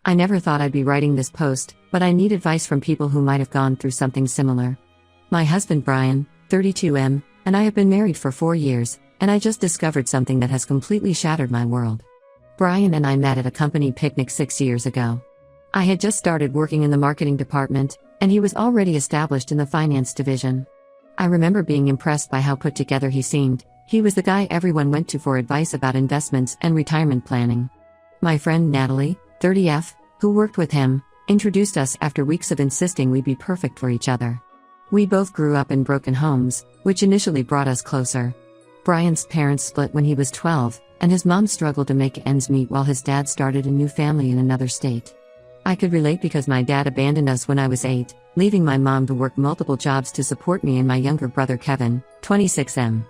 I never thought I'd be writing this post, but I need advice from people who might have gone through something similar. My husband Brian, 32M, and I have been married for 4 years, and I just discovered something that has completely shattered my world. Brian and I met at a company picnic 6 years ago. I had just started working in the marketing department, and he was already established in the finance division. I remember being impressed by how put together he seemed. He was the guy everyone went to for advice about investments and retirement planning. My friend Natalie, 30F, who worked with him, introduced us after weeks of insisting we be perfect for each other. We both grew up in broken homes, which initially brought us closer. Brian's parents split when he was 12, and his mom struggled to make ends meet while his dad started a new family in another state. I could relate because my dad abandoned us when I was 8, leaving my mom to work multiple jobs to support me and my younger brother Kevin, 26M.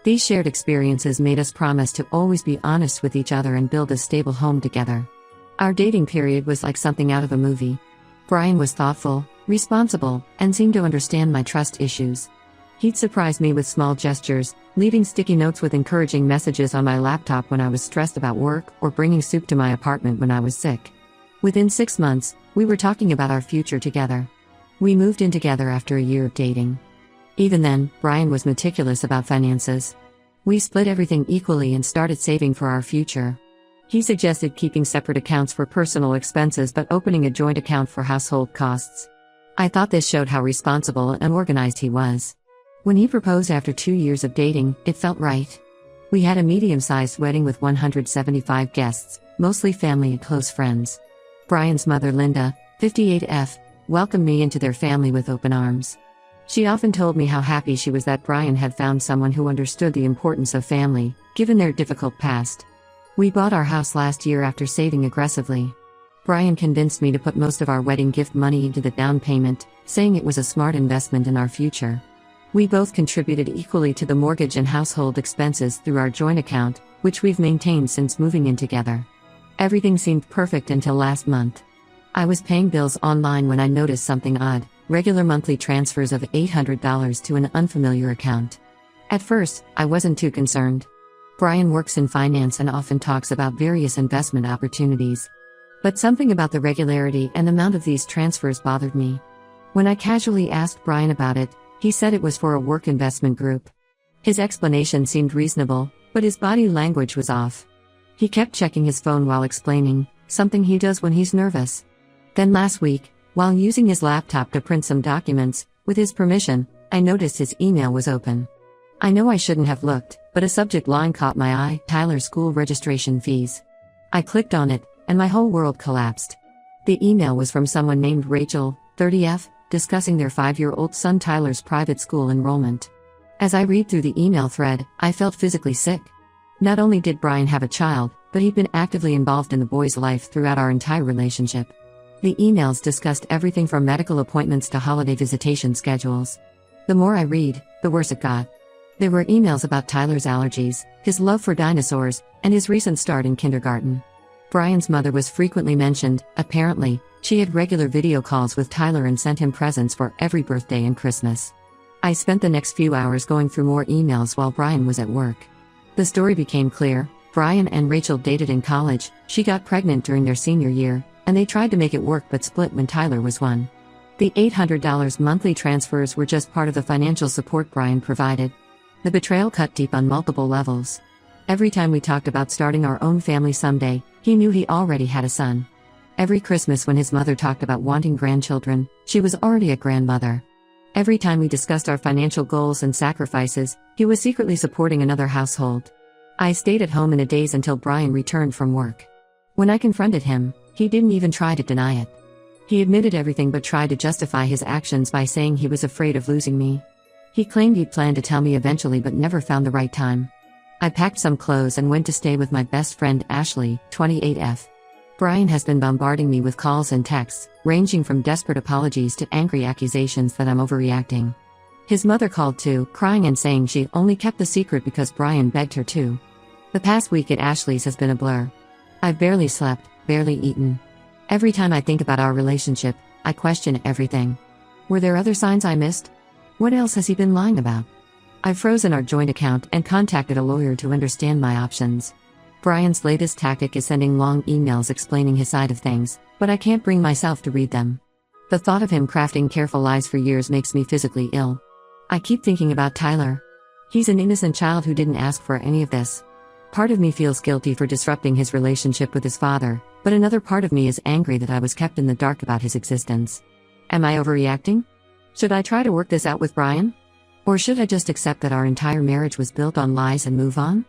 These shared experiences made us promise to always be honest with each other and build a stable home together. Our dating period was like something out of a movie. Brian was thoughtful, responsible, and seemed to understand my trust issues. He'd surprise me with small gestures, leaving sticky notes with encouraging messages on my laptop when I was stressed about work or bringing soup to my apartment when I was sick. Within 6 months, we were talking about our future together. We moved in together after a year of dating. Even then, Brian was meticulous about finances. We split everything equally and started saving for our future. He suggested keeping separate accounts for personal expenses but opening a joint account for household costs. I thought this showed how responsible and organized he was. When he proposed after 2 years of dating, it felt right. We had a medium-sized wedding with 175 guests, mostly family and close friends. Brian's mother Linda, 58F, welcomed me into their family with open arms. She often told me how happy she was that Brian had found someone who understood the importance of family, given their difficult past. We bought our house last year after saving aggressively. Brian convinced me to put most of our wedding gift money into the down payment, saying it was a smart investment in our future. We both contributed equally to the mortgage and household expenses through our joint account, which we've maintained since moving in together. Everything seemed perfect until last month. I was paying bills online when I noticed something odd: regular monthly transfers of $800 to an unfamiliar account. At first, I wasn't too concerned. Brian works in finance and often talks about various investment opportunities. But something about the regularity and amount of these transfers bothered me. When I casually asked Brian about it, he said it was for a work investment group. His explanation seemed reasonable, but his body language was off. He kept checking his phone while explaining, something he does when he's nervous. Then last week, while using his laptop to print some documents, with his permission, I noticed his email was open. I know I shouldn't have looked, but a subject line caught my eye: Tyler's school registration fees. I clicked on it, and my whole world collapsed. The email was from someone named Rachel, 30F, discussing their 5-year-old son Tyler's private school enrollment. As I read through the email thread, I felt physically sick. Not only did Brian have a child, but he'd been actively involved in the boy's life throughout our entire relationship. The emails discussed everything from medical appointments to holiday visitation schedules. The more I read, the worse it got. There were emails about Tyler's allergies, his love for dinosaurs, and his recent start in kindergarten. Brian's mother was frequently mentioned. Apparently, she had regular video calls with Tyler and sent him presents for every birthday and Christmas. I spent the next few hours going through more emails while Brian was at work. The story became clear: Brian and Rachel dated in college, she got pregnant during their senior year, and they tried to make it work but split when Tyler was 1. The $800 monthly transfers were just part of the financial support Brian provided. The betrayal cut deep on multiple levels. Every time we talked about starting our own family someday, he knew he already had a son. Every Christmas when his mother talked about wanting grandchildren, she was already a grandmother. Every time we discussed our financial goals and sacrifices, he was secretly supporting another household. I stayed at home in a daze until Brian returned from work. When I confronted him, he didn't even try to deny it. He admitted everything but tried to justify his actions by saying he was afraid of losing me. He claimed he'd planned to tell me eventually but never found the right time. I packed some clothes and went to stay with my best friend Ashley, 28F. Brian has been bombarding me with calls and texts, ranging from desperate apologies to angry accusations that I'm overreacting. His mother called too, crying and saying she only kept the secret because Brian begged her to. The past week at Ashley's has been a blur. I've barely slept, barely eaten. Every time I think about our relationship, I question everything. Were there other signs I missed? What else has he been lying about? I've frozen our joint account and contacted a lawyer to understand my options. Brian's latest tactic is sending long emails explaining his side of things, but I can't bring myself to read them. The thought of him crafting careful lies for years makes me physically ill. I keep thinking about Tyler. He's an innocent child who didn't ask for any of this. Part of me feels guilty for disrupting his relationship with his father, but another part of me is angry that I was kept in the dark about his existence. Am I overreacting? Should I try to work this out with Brian? Or should I just accept that our entire marriage was built on lies and move on?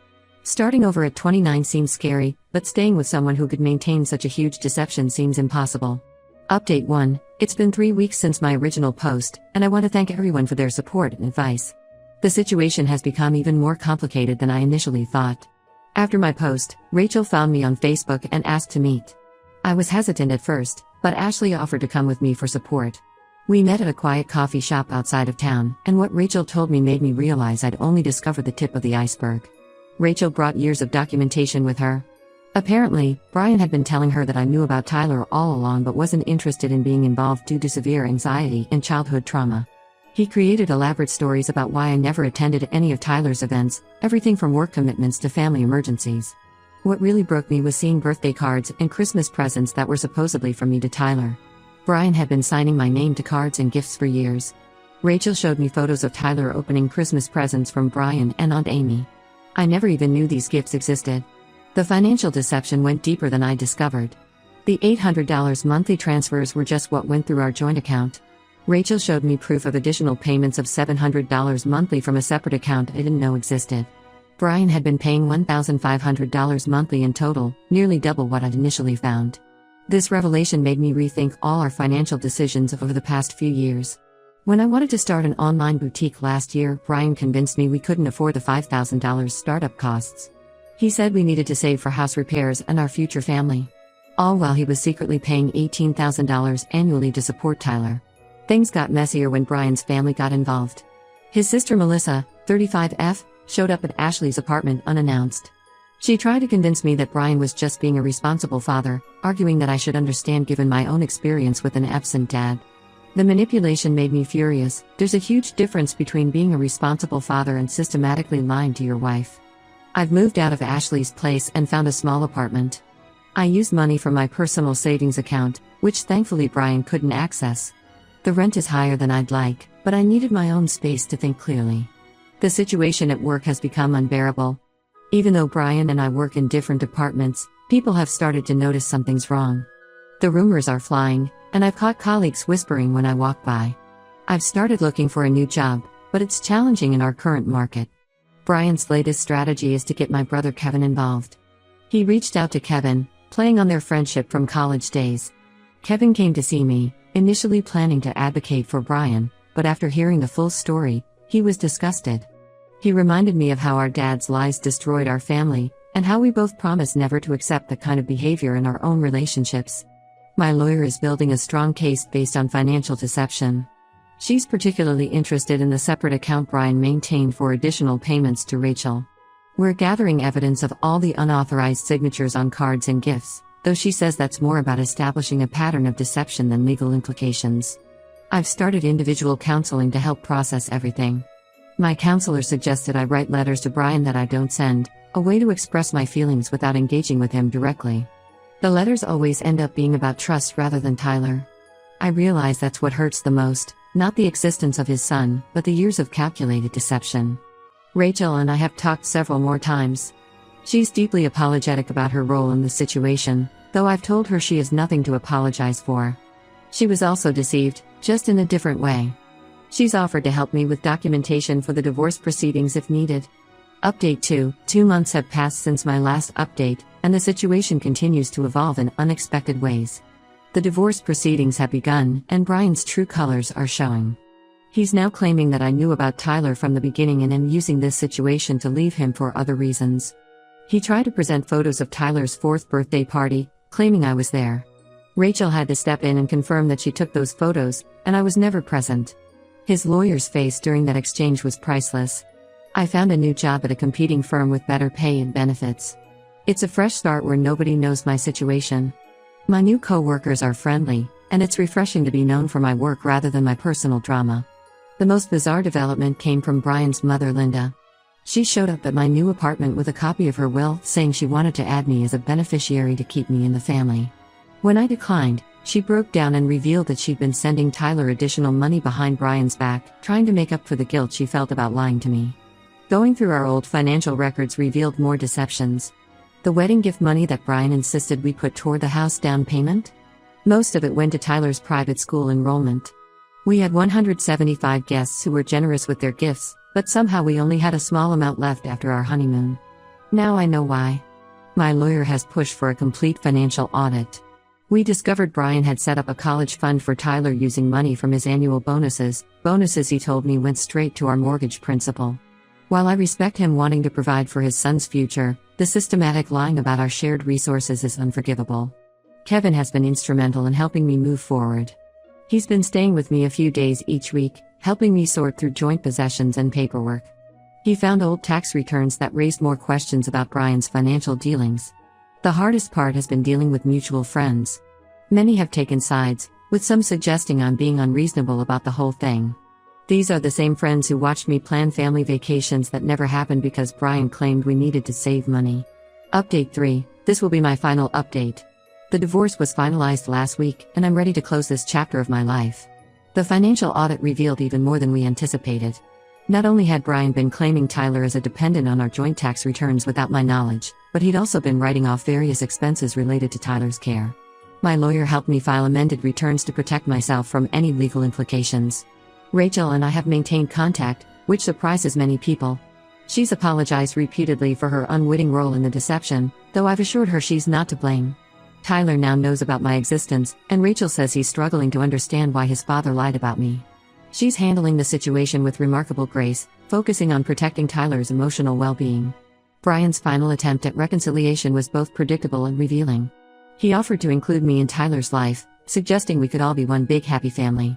Starting over at 29 seems scary, but staying with someone who could maintain such a huge deception seems impossible. Update 1. It's been 3 weeks since my original post, and I want to thank everyone for their support and advice. The situation has become even more complicated than I initially thought. After my post, Rachel found me on Facebook and asked to meet. I was hesitant at first, but Ashley offered to come with me for support. We met at a quiet coffee shop outside of town, and what Rachel told me made me realize I'd only discovered the tip of the iceberg. Rachel brought years of documentation with her. Apparently, Brian had been telling her that I knew about Tyler all along but wasn't interested in being involved due to severe anxiety and childhood trauma. He created elaborate stories about why I never attended any of Tyler's events, everything from work commitments to family emergencies. What really broke me was seeing birthday cards and Christmas presents that were supposedly from me to Tyler. Brian had been signing my name to cards and gifts for years. Rachel showed me photos of Tyler opening Christmas presents from Brian and Aunt Amy. I never even knew these gifts existed. The financial deception went deeper than I discovered. The $800 monthly transfers were just what went through our joint account. Rachel showed me proof of additional payments of $700 monthly from a separate account I didn't know existed. Brian had been paying $1,500 monthly in total, nearly double what I'd initially found. This revelation made me rethink all our financial decisions over the past few years. When I wanted to start an online boutique last year, Brian convinced me we couldn't afford the $5,000 startup costs. He said we needed to save for house repairs and our future family. All while he was secretly paying $18,000 annually to support Tyler. Things got messier when Brian's family got involved. His sister Melissa, 35F, showed up at Ashley's apartment unannounced. She tried to convince me that Brian was just being a responsible father, arguing that I should understand given my own experience with an absent dad. The manipulation made me furious. There's a huge difference between being a responsible father and systematically lying to your wife. I've moved out of Ashley's place and found a small apartment. I used money from my personal savings account, which thankfully Brian couldn't access. The rent is higher than I'd like, but I needed my own space to think clearly. The situation at work has become unbearable. Even though Brian and I work in different departments, people have started to notice something's wrong. The rumors are flying, and I've caught colleagues whispering when I walk by. I've started looking for a new job, but it's challenging in our current market. Brian's latest strategy is to get my brother Kevin involved. He reached out to Kevin, playing on their friendship from college days. Kevin came to see me, initially planning to advocate for Brian, but after hearing the full story, he was disgusted. He reminded me of how our dad's lies destroyed our family, and how we both promised never to accept that kind of behavior in our own relationships. My lawyer is building a strong case based on financial deception. She's particularly interested in the separate account Brian maintained for additional payments to Rachel. We're gathering evidence of all the unauthorized signatures on cards and gifts, though she says that's more about establishing a pattern of deception than legal implications. I've started individual counseling to help process everything. My counselor suggested I write letters to Brian that I don't send, a way to express my feelings without engaging with him directly. The letters always end up being about trust rather than Tyler. I realize that's what hurts the most, not the existence of his son, but the years of calculated deception. Rachel and I have talked several more times. She's deeply apologetic about her role in the situation, though I've told her she has nothing to apologize for. She was also deceived, just in a different way. She's offered to help me with documentation for the divorce proceedings if needed. Update 2. 2 months have passed since my last update, and the situation continues to evolve in unexpected ways. The divorce proceedings have begun, and Brian's true colors are showing. He's now claiming that I knew about Tyler from the beginning and am using this situation to leave him for other reasons. He tried to present photos of Tyler's 4th birthday party, claiming I was there. Rachel had to step in and confirm that she took those photos, and I was never present. His lawyer's face during that exchange was priceless. I found a new job at a competing firm with better pay and benefits. It's a fresh start where nobody knows my situation. My new co-workers are friendly, and it's refreshing to be known for my work rather than my personal drama. The most bizarre development came from Brian's mother, Linda. She showed up at my new apartment with a copy of her will, saying she wanted to add me as a beneficiary to keep me in the family. When I declined, she broke down and revealed that she'd been sending Tyler additional money behind Brian's back, trying to make up for the guilt she felt about lying to me. Going through our old financial records revealed more deceptions. The wedding gift money that Brian insisted we put toward the house down payment? Most of it went to Tyler's private school enrollment. We had 175 guests who were generous with their gifts, but somehow we only had a small amount left after our honeymoon. Now I know why. My lawyer has pushed for a complete financial audit. We discovered Brian had set up a college fund for Tyler using money from his annual bonuses he told me went straight to our mortgage principal. While I respect him wanting to provide for his son's future, the systematic lying about our shared resources is unforgivable. Kevin has been instrumental in helping me move forward. He's been staying with me a few days each week, helping me sort through joint possessions and paperwork. He found old tax returns that raised more questions about Brian's financial dealings. The hardest part has been dealing with mutual friends. Many have taken sides, with some suggesting I'm being unreasonable about the whole thing. These are the same friends who watched me plan family vacations that never happened because Brian claimed we needed to save money. Update 3. This will be my final update. The divorce was finalized last week, and I'm ready to close this chapter of my life. The financial audit revealed even more than we anticipated. Not only had Brian been claiming Tyler as a dependent on our joint tax returns without my knowledge, but he'd also been writing off various expenses related to Tyler's care. My lawyer helped me file amended returns to protect myself from any legal implications. Rachel and I have maintained contact, which surprises many people. She's apologized repeatedly for her unwitting role in the deception, though I've assured her she's not to blame. Tyler now knows about my existence, and Rachel says he's struggling to understand why his father lied about me. She's handling the situation with remarkable grace, focusing on protecting Tyler's emotional well-being. Brian's final attempt at reconciliation was both predictable and revealing. He offered to include me in Tyler's life, suggesting we could all be one big happy family.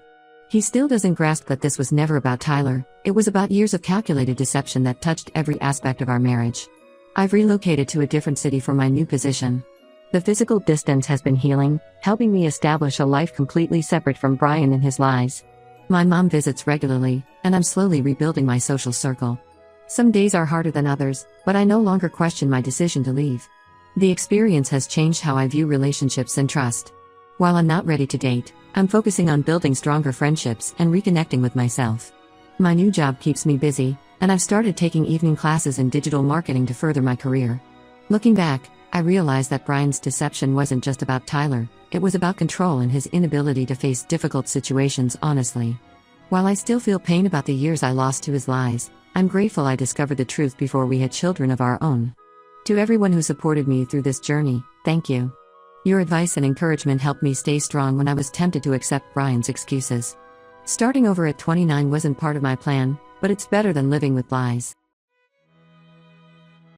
He still doesn't grasp that this was never about Tyler, it was about years of calculated deception that touched every aspect of our marriage. I've relocated to a different city for my new position. The physical distance has been healing, helping me establish a life completely separate from Brian and his lies. My mom visits regularly, and I'm slowly rebuilding my social circle. Some days are harder than others, but I no longer question my decision to leave. The experience has changed how I view relationships and trust. While I'm not ready to date, I'm focusing on building stronger friendships and reconnecting with myself. My new job keeps me busy, and I've started taking evening classes in digital marketing to further my career. Looking back, I realized that Brian's deception wasn't just about Tyler, it was about control and his inability to face difficult situations honestly. While I still feel pain about the years I lost to his lies, I'm grateful I discovered the truth before we had children of our own. To everyone who supported me through this journey, thank you. Your advice and encouragement helped me stay strong when I was tempted to accept Brian's excuses. Starting over at 29 wasn't part of my plan, but it's better than living with lies.